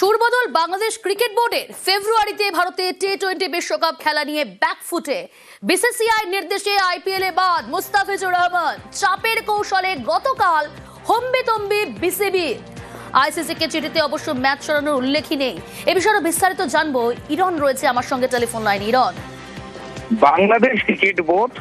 সুরবদল Bangladesh cricket বোর্ডের ফেব্রুয়ারিতে ভারতে টি-20 বিশ্বকাপ খেলা নিয়ে ব্যাকফুটে। বিসিসিআই নির্দেশে আইপিএল এ বাদ মুস্তাফিজুর রহমান। চাপের কৌশলে গতকাল হম্বিতম্বি বিসিবি। আইসিসি কে চিঠিতে অবশ্য ম্যাচ সরানোর উল্লেখই নেই। এ বিষয়ে বিস্তারিত জানবো, ইরন রয়েছে আমার সঙ্গে telephone line. Iran, Bangladesh cricket board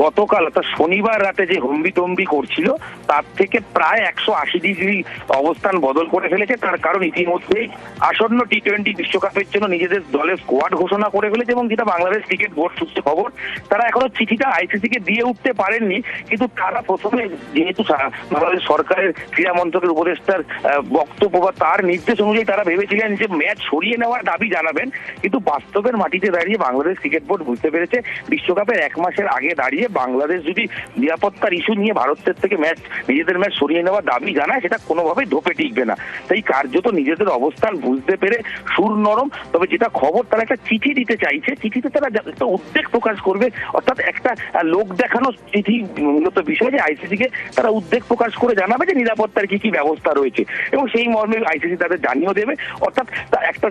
গতকাল অর্থাৎ শনিবার রাতে যে হম্বিতম্বি করছিল তার থেকে প্রায় 180 ডিগ্রি অবস্থান বদল করে ফেলেছে। তার কারণ ইতিমধ্যেই আসন্ন টি-20 বিশ্বকাপের জন্য নিজেদের দলের স্কোয়াড ঘোষণা করে ফেলেছে এবং যেটা বাংলাদেশ ক্রিকেট বোর্ড সূত্রে খবর, তারা এখনো চিঠিটা আইসিসি কে দিয়ে উঠতে পারেননি। কিন্তু তারা প্রথমে যেহেতু বাংলাদেশ সরকারের ক্রীড়া মন্ত্রকের উপদেষ্টার বক্তব্য বা তার নির্দেশ অনুযায়ী তারা ভেবেছিলেন যে ম্যাচ সরিয়ে নেওয়ার দাবি জানাবেন, কিন্তু বাস্তবের মাটিতে দাঁড়িয়ে বাংলাদেশ ক্রিকেট বোর্ড বুঝতে পেরেছে বিশ্বকাপের 1 মাসের আগে দাঁড়িয়ে বাংলাদেশ যদি নিরাপত্তার ইস্যু নিয়ে ভারতের থেকে নিজেদের ম্যাচ সরিয়ে নেওয়ার দাবি জানায়, সেটা কোনোভাবেই ধোপে টিকবে না। তাই কার্যত নিজেদের অবস্থান বুঝতে পেরে সুর নরম। তবে যেটা খবর, তারা একটা চিঠি দিতে চাইছে। চিঠিতে তারা একটা উদ্বেগ প্রকাশ করবে, অর্থাৎ একটা লোক দেখানো চিঠি মূলত বিষয় যে আইসিসি কে তারা উদ্বেগ প্রকাশ করে জানাবে যে নিরাপত্তার কি কি ব্যবস্থা রয়েছে এবং সেই মর্মে আইসিসি তাদের জানিয়েও দেবে। অর্থাৎ একটা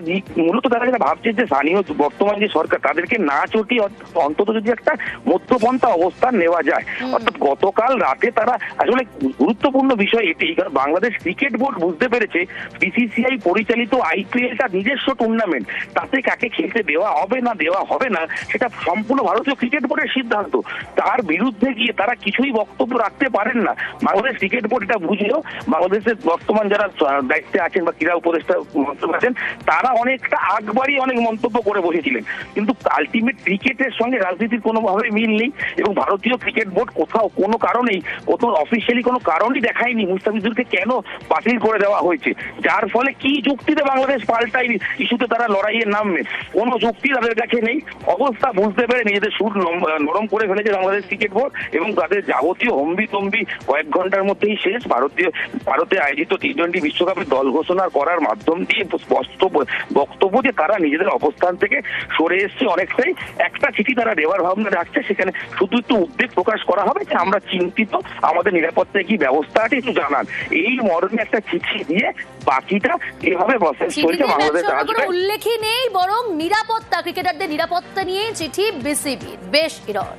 মূলত তারা যেটা ভাবছে যে স্থানীয় বর্তমান যে সরকার তাদেরকে না চটিয়ে অন্তত যদি একটা মধ্যপন্থা অবস্থান নেওয়া যায়। অর্থাৎ গতকাল রাতে তারা আসলে গুরুত্বপূর্ণ বিষয় এটি, কারণ বাংলাদেশ ক্রিকেট বোর্ড বুঝতে পেরেছে বিসিসিআই পরিচালিত আইপিএলটা নিজস্ব টুর্নামেন্ট, তাতে কাকে খেলতে দেওয়া হবে না দেওয়া হবে না সেটা সম্পূর্ণ ভারতীয় ক্রিকেট বোর্ডের সিদ্ধান্ত। তার বিরুদ্ধে গিয়ে তারা কিছুই বক্তব্য রাখতে পারেন না। বাংলাদেশ ক্রিকেট বোর্ড এটা বুঝলেও বাংলাদেশের বর্তমান যারা দায়িত্বে আছেন বা ক্রীড়া উপদেষ্টা মন্তব্য আছেন, তারা অনেকটা আগবাড়ি অনেক মন্তব্য করে বসেছিলেন। কিন্তু আলটিমেট ক্রিকেটের সঙ্গে রাজনীতির কোনোভাবে মিল নেই এবং ভারতীয় ক্রিকেট বোর্ড কোথাও কোনো কারণেই অফিসিয়ালি কোনো কারণই দেখায়নি মুস্তাফিজুরকে কেন বাতিল করে দেওয়া হয়েছে। যার ফলে কি যুক্তিতে বাংলাদেশ পাল্টাই ইস্যুতে তারা লড়াইয়ে নামবে, কোনো যুক্তি তাদের কাছে নেই। অবস্থা বুঝতে পেরে নিজেদের সুর নরম করে ফেলেছে বাংলাদেশ ক্রিকেট বোর্ড এবং তাদের যাবতীয় হম্বিতম্বি কয়েক ঘন্টার মধ্যেই শেষ। ভারতে আয়োজিত টি-20 বিশ্বকাপে দল ঘোষণা করার মাধ্যম দিয়ে স্পষ্ট বক্তব্য যে তারা নিজেদের অবস্থান থেকে সরে এসছে অনেকটাই। একটা চিঠি তারা দেওয়ার ভাবনা রাখছে, সেখানে শুধু একটু উদ্বেগ প্রকাশ করা হবে যে আমরা চিন্তিত, আমাদের নিরাপত্তায় কি ব্যবস্থা আছে একটু জানান। এই মর্মে একটা চিঠি দিয়ে বাকিটা এভাবে প্রসেস চলছে। বাংলাদেশ উল্লেখই নেই, বরং নিরাপত্তা, ক্রিকেটারদের নিরাপত্তা নিয়ে চিঠি বিসিবি। বেশ ইরন,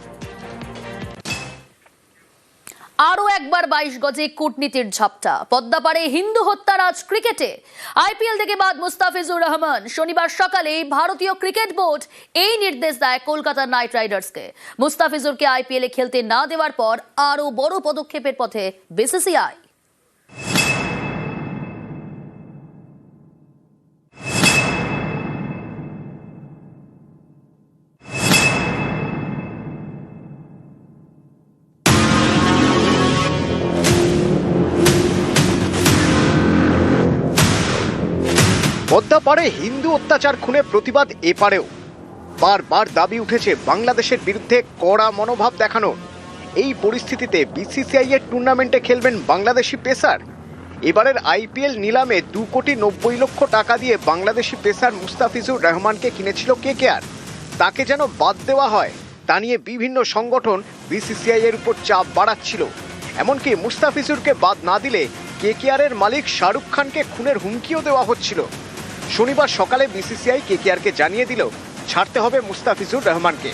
আরো একবার 22 গজে কূটনীতির ঝাপটা। পদ্মাপাড়ে হিন্দু হত্যার আজ ক্রিকেটে। আইপিএল থেকে বাদ মুস্তাফিজুর রহমান। শনিবার সকালে ভারতীয় ক্রিকেট বোর্ড এই নির্দেশ দেয় কলকাতা নাইট রাইডার্সকে। মুস্তাফিজুরকে আইপিএল এ খেলতে না দেওয়ার পর আরো বড় পদক্ষেপের পথে বিসিসিআই। পদ্মাপাড়ে হিন্দু অত্যাচার খুনে প্রতিবাদ এপারেও। বারবার দাবি উঠেছে বাংলাদেশের বিরুদ্ধে কড়া মনোভাব দেখানোর। এই পরিস্থিতিতে বিসিসিআই এর টুর্নামেন্টে খেলবেন বাংলাদেশি পেসার। এবারের আইপিএল নিলামে 2,90,00,000 টাকা দিয়ে বাংলাদেশি পেসার মুস্তাফিজুর রহমানকে কিনেছিল কেকেআর। তাকে যেন বাদ দেওয়া হয় তা নিয়ে বিভিন্ন সংগঠন বিসিসিআই এর উপর চাপ বাড়াচ্ছিল। এমনকি মুস্তাফিজুরকে বাদ না দিলে কেকেআর এর মালিক শাহরুখ খানকে খুনের হুমকিও দেওয়া হচ্ছিল। শনিবার সকালে বিসিসিআই কেকেআরকে জানিয়ে দিল ছাড়তে হবে মুস্তাফিজুর রহমানকে।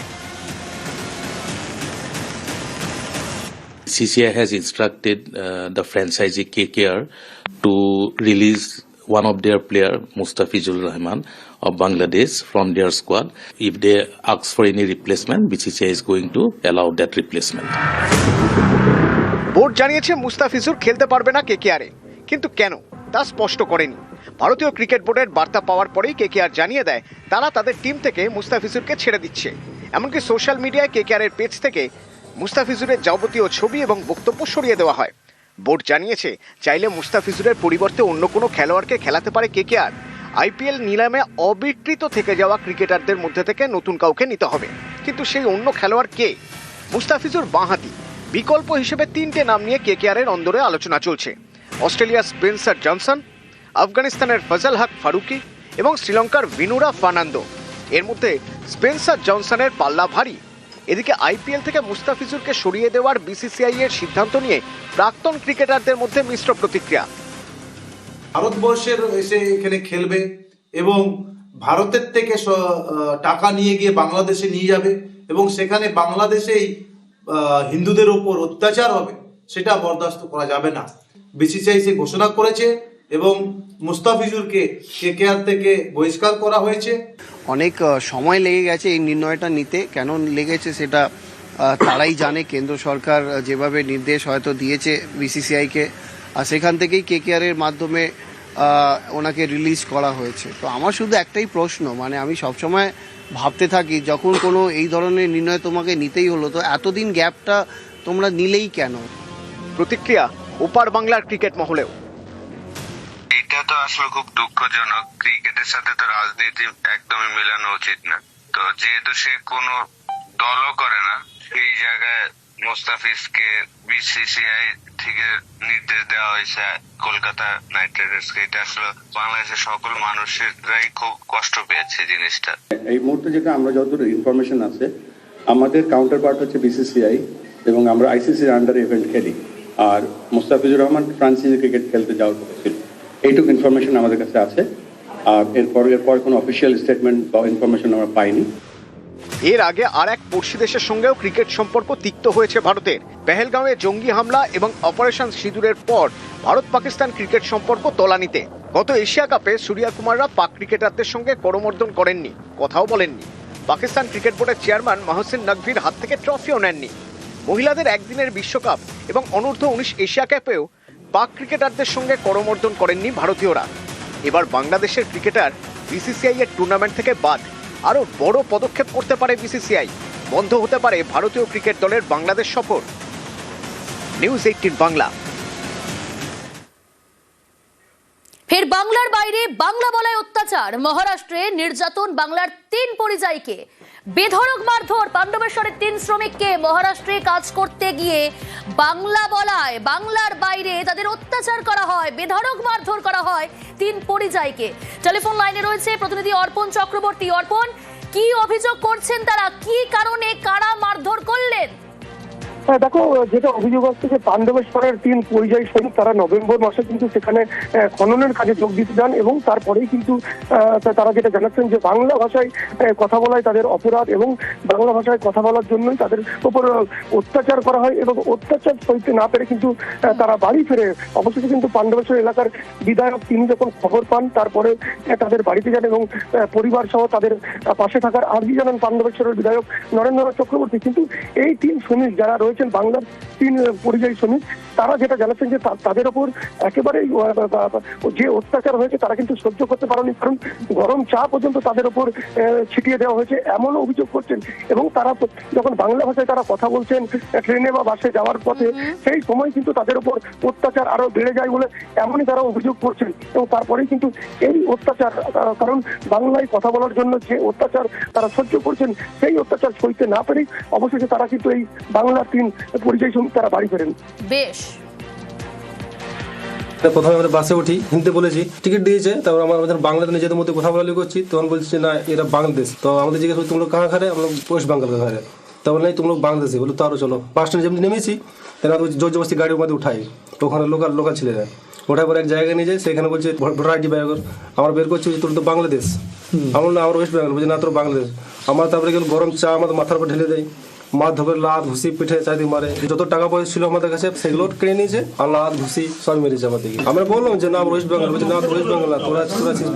CCI has instructed the franchisee KKR to release one of their player, Mustafizur Rahman of Bangladesh, from their squad. If they ask for any replacement, BCCI is going to allow that replacement. Board জানিয়েছে মুস্তাফিজুর খেলতে পারবে না কেকেআরে, কিন্তু কেন তা স্পষ্ট করেনি। ভারতীয় ক্রিকেট বোর্ডের বার্তা পাওয়ার পরেই কেকেআর জানিয়ে দেয় তারা তাদের টিম থেকে মুস্তাফিজুরকে ছেড়ে দিচ্ছে। এমনকি সোশ্যাল মিডিয়ায় কেকেআর এর পেজ থেকে মুস্তাফিজুরের যাবতীয় ছবি এবং বক্তব্য সরিয়ে দেওয়া হয়। বোর্ড জানিয়েছে চাইলে মুস্তাফিজুরের পরিবর্তে অন্য কোনো খেলোয়াড়কে খেলাতে পারে কেকেআর। আইপিএল নিলামে অবিকৃত থেকে যাওয়া ক্রিকেটারদের মধ্যে থেকে নতুন কাউকে নিতে হবে, কিন্তু সেই অন্য খেলোয়াড় কে? মুস্তাফিজুর বাঁহাতি। বিকল্প হিসেবে 3টে নাম নিয়ে কেকেআর এর অন্দরে আলোচনা চলছে। অস্ট্রেলিয়ার স্পেন্সার জনসন, আফগানিস্তানের ফজল হক ফারুকি এবং শ্রীলঙ্কার ভিনুরা ফার্নান্দো। এর মধ্যে স্পেন্সার জনসনের পাল্লা ভারী। এদিকে আইপিএল থেকে মুস্তাফিজুরকে সরিয়ে দেওয়ার বিসিসিআই এর সিদ্ধান্ত নিয়ে প্রাক্তন ক্রিকেটারদের মধ্যে মিশ্র প্রতিক্রিয়া। ভারতবর্ষের এসে এখানে খেলবে এবং ভারতের থেকে টাকা নিয়ে গিয়ে বাংলাদেশে নিয়ে যাবে এবং সেখানে বাংলাদেশেই হিন্দুদের উপর অত্যাচার হবে, সেটা বরদাস্ত করা যাবে না। বিসিসিআই সে ঘোষণা করেছে এবং মুস্তাফিজুরকে কেকেআর থেকে বহিষ্কার করা হয়েছে। অনেক সময় লেগে গেছে এই নির্ণয়টা নিতে, কেন লেগেছে সেটা তারাই জানে। কেন্দ্র সরকার যেভাবে নির্দেশ হয়তো দিয়েছে বিসিসিআইকে, আর সেখান থেকেই কেকেআরের মাধ্যমে ওনাকে রিলিজ করা হয়েছে। তো আমার শুধু একটাই প্রশ্ন, মানে আমি সবসময় ভাবতে থাকি যখন কোনো এই ধরনের নির্ণয় তোমাকে নিতেই হলো, তো এতদিন গ্যাপটা তোমরা নিলেই কেন? প্রতিক্রিয়া ওপার বাংলার ক্রিকেট মহলেও। এটা তো আসলে খুব দুঃখজনক। ক্রিকেটের সাথে তো রাজনীতি একদমই মেলানো উচিত না। তো যেহেতু সে কোনো দলও করে না, সেই জায়গায় মোস্তাফিজকে বিসিসিআই থেকে নির্দেশ দেওয়া হয়েছে কলকাতা নাইট রাইডার্সকে। এটা আসলে বাংলাদেশের সকল মানুষেরাই খুব কষ্ট পেয়েছে জিনিসটা। এই মুহূর্তে যেটা আমরা যতদূর ইনফরমেশন আছে, আমাদের কাউন্টার পার্ট হচ্ছে বিসিসিআই এবং আমরা আইসিসির আন্ডারে ইভেন্ট খেলি, আর মুস্তাফিজুর রহমান ফ্রান্সিসে ক্রিকেট খেলতে যাওয়ার কথা ছিল। এইটুকু ইনফরমেশন আমাদের কাছে আছে, আর এরপর কোনো অফিসিয়াল স্টেটমেন্ট বা ইনফরমেশন আমরা পাইনি। এর আগে আর এক পড়শি দেশের সঙ্গেও ক্রিকেট সম্পর্ক তিক্ত হয়েছে ভারতের। পেহেলগাঁওয়ে জঙ্গি হামলা এবং অপারেশন সিঁদুরের পর ভারত পাকিস্তান ক্রিকেট সম্পর্ক তলানিতে। গত এশিয়া কাপে সূর্যা কুমাররা পাক ক্রিকেটারদের সঙ্গে করমর্দন করেননি, কথাও বলেননি। পাকিস্তান ক্রিকেট বোর্ডের চেয়ারম্যান মহসিন নকভির হাত থেকে ট্রফিও নেননি। মহিলাদের একদিনের বিশ্বকাপ এবং অনূর্ধ্ব 19 এশিয়া কাপেও পাক ক্রিকেটারদের সঙ্গে করমর্দন করেননি ভারতীয়রা। এবার বাংলাদেশের ক্রিকেটার বিসিসিআই এর টুর্নামেন্ট থেকে বাদ। আরো বড় পদক্ষেপ করতে পারে বিসিসিআই, বন্ধ হতে পারে ভারতীয় ক্রিকেট দলের বাংলাদেশ সফর। নিউজ 18 বাংলা। ফের বাংলার বাইরে বাংলা বলায় অত্যাচার। মহারাষ্ট্রে নির্যাতন বাংলার 3 পরিযায়ীকে বেধড়ক মারধর। পাণ্ডবেশ্বরের 3 শ্রমিককে মহারাষ্ট্রে কাজ করতে গিয়ে বাংলা বলায় বাংলার বাইরে তাদের অত্যাচার করা হয়, বেধড়ক মারধর করা হয় 3 পরিযায়ীকে। টেলিফোন লাইনে রয়েছে প্রতিনিধি অর্পণ চক্রবর্তী। অর্পণ, কি অভিযোগ করছেন তারা, কি কারণে কারা মারধর করলেন? দেখো, যেটা অভিযোগ হচ্ছে যে পাণ্ডবেশ্বরের 3 পরিযায়ী শ্রমিক তারা নভেম্বর মাসে কিন্তু সেখানে খননের কাজে যোগ দিতে যান এবং তারপরেই কিন্তু তারা যেটা জানাচ্ছেন যে বাংলা ভাষায় কথা বলায় তাদের অপরাধ এবং বাংলা ভাষায় কথা বলার জন্যই তাদের উপর অত্যাচার করা হয় এবং অত্যাচার সইতে না পেরে কিন্তু তারা বাড়ি ফেরে। অবশেষে কিন্তু পাণ্ডবেশ্বর এলাকার বিধায়ক তিনি যখন খবর পান তারপরে তাদের বাড়িতে যান এবং পরিবার সহ তাদের পাশে থাকার আর্জি জানান পাণ্ডবেশ্বরের বিধায়ক নরেন্দ্র চক্রবর্তী। কিন্তু এই 3 শ্রমিক যারা রয়েছে বাংলার 3 পরিযায়ী শ্রমিক, তারা যেটা জানাচ্ছেন যে তাদের ওপর একেবারে যে অত্যাচার হয়েছে তারা কিন্তু সহ্য করতে পারেনি, কারণ গরম চা পর্যন্ত তাদের ওপর ছিটিয়ে দেওয়া হয়েছে এমন অভিযোগ করছেন। এবং তারা যখন বাংলা ভাষায় তারা কথা বলছেন ট্রেনে বা বাসে যাওয়ার পথে, সেই সময় কিন্তু তাদের উপর অত্যাচার আরো বেড়ে যায় বলে এমনই তারা অভিযোগ করছেন। এবং তারপরেই কিন্তু এই অত্যাচার, কারণ বাংলায় কথা বলার জন্য যে অত্যাচার তারা সহ্য করছেন, সেই অত্যাচার সইতে না পেরেই অবশেষে তারা কিন্তু এই বাংলার 3 পরিযায়ী শ্রমিক তারা বাড়ি ফেরেন। বেশ, প্রথমে আমরা বাসে উঠি, হিন্দি বলেছি, টিকিট দিয়েছে, তারপর আমরা আমাদের বাংলাতে নিজেদের মধ্যে কথা বলা করছি, তখন বলছি না এরা বাংলাদেশ। তো আমাদের জিজ্ঞেস করছি তোমরা কাহা খারে, আমরা ওয়েস্ট বেঙ্গল का घर है। তখন নাই তোমরা বাংলাদেশি, বলো তারও চলো। বাস স্ট্যান্ডে যেমনি নেমেছি তারা জোর জবরদস্তি গাড়ির মধ্যে উঠাই, ওখানে লোকাল ছেলেরা ওঠার পর এক জায়গায় নিয়ে যায়, সেখানে বলছে ভোটার আইডি বের কর। আমরা বের করছি তোর তো বাংলাদেশ, আমরা না আমরা ওয়েস্ট বেঙ্গল, বলছি না তোর বাংলাদেশ। আমরা তারপরে গেল গরম চা আমাদের মাথার উপর ঢেলে দেয়, মাছ ধরে লাত ঘুষি পিঠে চারিদিকে মারে। যত টাকা পয়সা ছিল আমাদের কাছে সেগুলো কেড়ে নিয়েছে, আর লাত ঘুষি সব মেরেছে আমাদেরকে। আমরা বললাম যে না ওয়েস্ট বেঙ্গল, বলছে না ওয়েস্ট বেঙ্গল না, তোরা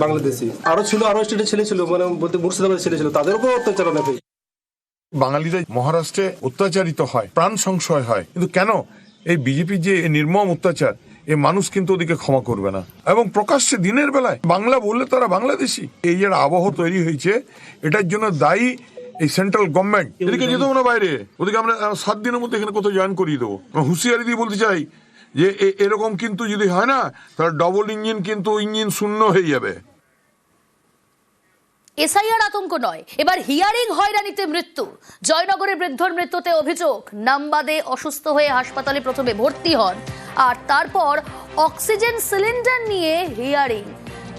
বাংলাদেশি। আরো ছিল, আরো স্টেটের ছেলে ছিল, মানে বলতে মুর্শিদাবাদের ছেলে ছিল, তাদের উপর অত্যাচার অনেক। বাঙালিরা মহারাষ্ট্রে অত্যাচারিত হয়, প্রাণ সংশয় হয়, কিন্তু কেন এই বিজেপির যে নির্মম অত্যাচার, এই মানুষ কিন্তু ওদিকে ক্ষমা করবে না। এবং প্রকাশ্যে দিনের বেলায় বাংলা বললে তারা বাংলাদেশি। এই যে আবহ তৈরি হয়েছে, এটার জন্য দায়ী এই সেন্ট্রাল গভর্নমেন্ট। এদিকে যেতে না বাইরে, ওদিকে আমরা 7 দিনের মধ্যে এখানে কোথাও জয়েন করিয়ে দেবো। হুঁশিয়ারি দিয়ে বলতে চাই যে এরকম কিন্তু যদি হয় না, তাহলে ডবল ইঞ্জিন কিন্তু ইঞ্জিন শূন্য হয়ে যাবে। এসআইআর আতঙ্ক নয়, এবার হিয়ারিং হয়রানিতে মৃত্যু। জয়নগরের বৃদ্ধর মৃত্যুতে অভিযোগ, নামবাদে অসুস্থ হয়ে হাসপাতালে প্রথমে ভর্তি হন, আর তারপর অক্সিজেন সিলিন্ডার নিয়ে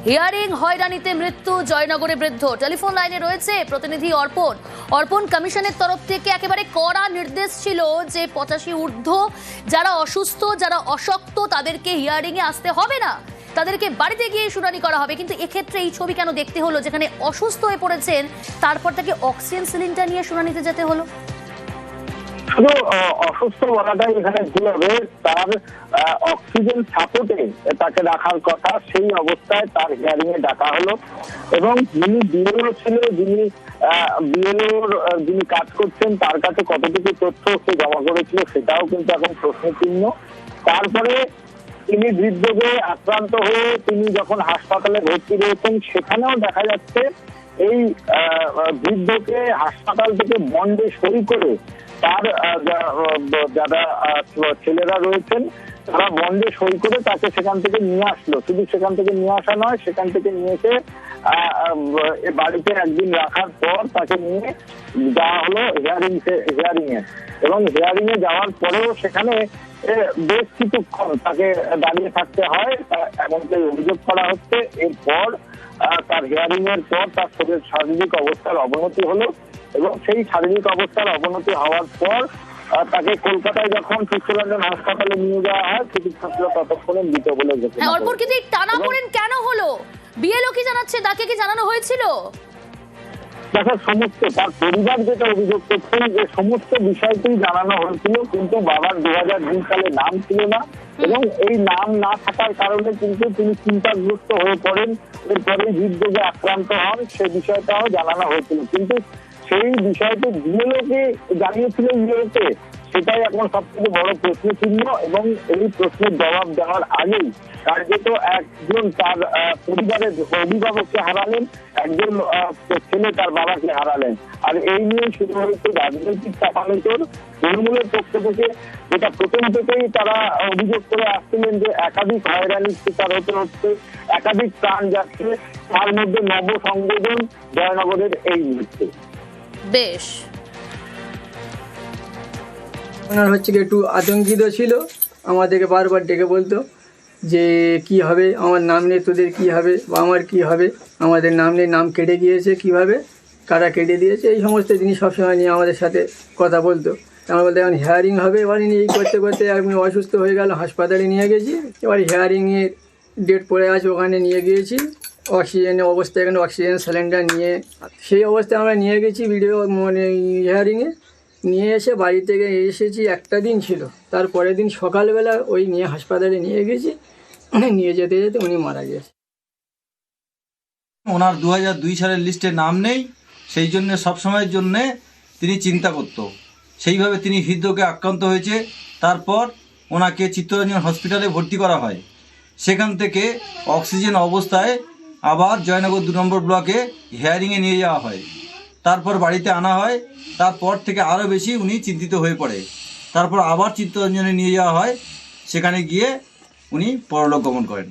হিয়ারিং হয়রানিতে মৃত্যু জয়নগরে বৃদ্ধ। টেলিফোন লাইনে রয়েছে প্রতিনিধি অর্পণ, কমিশনের তরফ থেকে একেবারে কড়া নির্দেশ ছিল যে 85 ঊর্ধ্ব যারা অসুস্থ, যারা অশক্ত, তাদেরকে হিয়ারিং এ আসতে হবে না। তাদেরকে বাড়িতে গিয়ে শুনানি করা হবে। কিন্তু এক্ষেত্রে এই ছবি কেন দেখতে হলো, যেখানে অসুস্থ হয়ে পড়েছেন তারপর তাকে অক্সিজেন সিলিন্ডার নিয়ে শুনানিতে যেতে হলো? শুধু অসুস্থ বলাটাই এখানে ভুল হবে, তার অক্সিজেন সাপোর্টে তাকে রাখার কথা, সেই অবস্থায় তার হিয়ারিং এ ডাকা হলো। এবং যিনি বিএলও ছিল, যিনি কাজ করছেন, তার কাছে কতটুকু তথ্য সে জমা করেছিল সেটাও কিন্তু এখন প্রশ্ন চিহ্ন। তারপরে তিনি হৃদরোগে আক্রান্ত হয়ে তিনি যখন হাসপাতালে ভর্তি রয়েছেন, সেখানেও দেখা যাচ্ছে এই বৃদ্ধকে হাসপাতাল থেকে বন্ডে সই করে তার যারা ছেলেরা রয়েছেন তারা বন্ডে সই করে তাকে সেখান থেকে নিয়ে আসলো। শুধু সেখান থেকে নিয়ে আসা নয়, সেখান থেকে নিয়ে এসে বাড়িতে একদিন রাখার পর তাকে নিয়ে যাওয়া হলো হিয়ারিং এ। এবং হিয়ারিং এ যাওয়ার পরেও সেখানে বেশ কিছুক্ষণ তাকে দাঁড়িয়ে থাকতে হয়, এমনকি অভিযোগ করা হচ্ছে। এরপর তার হিয়ারিং এর পর তার শারীরিক অবস্থার অবনতি হলো এবং সেই শারীরিক অবস্থার অবনতি হওয়ার পর তাকে কলকাতায় যখন চিত্তরঞ্জন হাসপাতালে নিয়ে যাওয়া হয়, চিকিৎসকরা ততক্ষণে মৃত বলে ঘোষণা অর্পণ, কিন্তু এই টানাপোড়েন কেন হলো? বিএলও কি জানাচ্ছে, তাকে কি জানানো হয়েছিল? দেখো, সমস্ত তার পরিবার যেটা অভিযোগ করছেন যে সমস্ত বিষয়টি জানানো হয়েছিল, কিন্তু বাবার 2002 সালে নাম ছিল না এবং এই নাম না থাকার কারণে কিন্তু তিনি চিন্তাগ্রস্ত হয়ে পড়েন। এরপরে হৃদরোগে আক্রান্ত হন, সে বিষয়টাও জানানো হয়েছিল। কিন্তু সেই বিষয়টি বিএলওকে জানিয়েছিলেন বিএলওকে, সেটাই এখন সবথেকে বড় প্রশ্ন চিহ্ন। এবং এই প্রশ্নের জবাব দেওয়ার আগেই কার্যত একজন তার পরিবারের অভিভাবককে হারালেন, একজন ছেলে তার বাবাকে হারালেন। আর এই নিয়ে শুরু হয়েছে রাজনৈতিক চাপানোতর তৃণমূলের পক্ষ থেকে, যেটা প্রথম থেকেই তারা অভিযোগ করে আসছিলেন যে একাধিক হয়রানির শিকার হতে হচ্ছে, একাধিক প্রাণ যাচ্ছে, তার মধ্যে নব সংযোজন জয়নগরের এই মুহূর্তে। বেশ, ওনার হচ্ছে কি একটু আতঙ্কিত ছিল, আমাদেরকে বারবার ডেকে বলতো যে কি হবে, আমার নাম নেই, তোদের কি হবে বা আমার কি হবে, আমাদের নাম নেই, নাম কেটে গিয়েছে, কিভাবে কারা কেটে দিয়েছে, এই সমস্ত জিনিস সবসময় নিয়ে আমাদের সাথে কথা বলতো। আমরা বলতে এখন হিয়ারিং হবে, এবার এই করতে করতে আমি অসুস্থ হয়ে গেল, হাসপাতালে নিয়ে গেছি। এবার হিয়ারিংয়ের ডেট পড়ে আছে, ওখানে নিয়ে গিয়েছি। অক্সিজেনের অবস্থা, এখানে অক্সিজেন সিলিন্ডার নিয়ে সেই অবস্থায় আমরা নিয়ে গেছি হিয়ারিংয়ে। নিয়ে এসে বাড়ি থেকে এসেছি, একটা দিন ছিল, তারপরের দিন সকালবেলা ওই নিয়ে হাসপাতালে নিয়ে গেছি। নিয়ে যেতে যেতে উনি মারা গেছে। ওনার 2002 সালের লিস্টে নাম নেই, সেই জন্য সবসময়ের জন্যে তিনি চিন্তা করত। সেইভাবে তিনি হৃদরোগে আক্রান্ত হয়েছে। তারপর ওনাকে চিত্তরঞ্জন হসপিটালে ভর্তি করা হয়। সেখান থেকে অক্সিজেন অবস্থায় আবার জয়নগর 2 নম্বর ব্লকে হিয়ারিংয়ে নিয়ে যাওয়া হয়। তারপর বাড়িতে আনা হয়। তারপর থেকে আরও বেশি উনি চিন্তিত হয়ে পড়ে। তারপর আবার চিত্তরঞ্জনে নিয়ে যাওয়া হয়, সেখানে গিয়ে উনি পরলোক গমন করেন।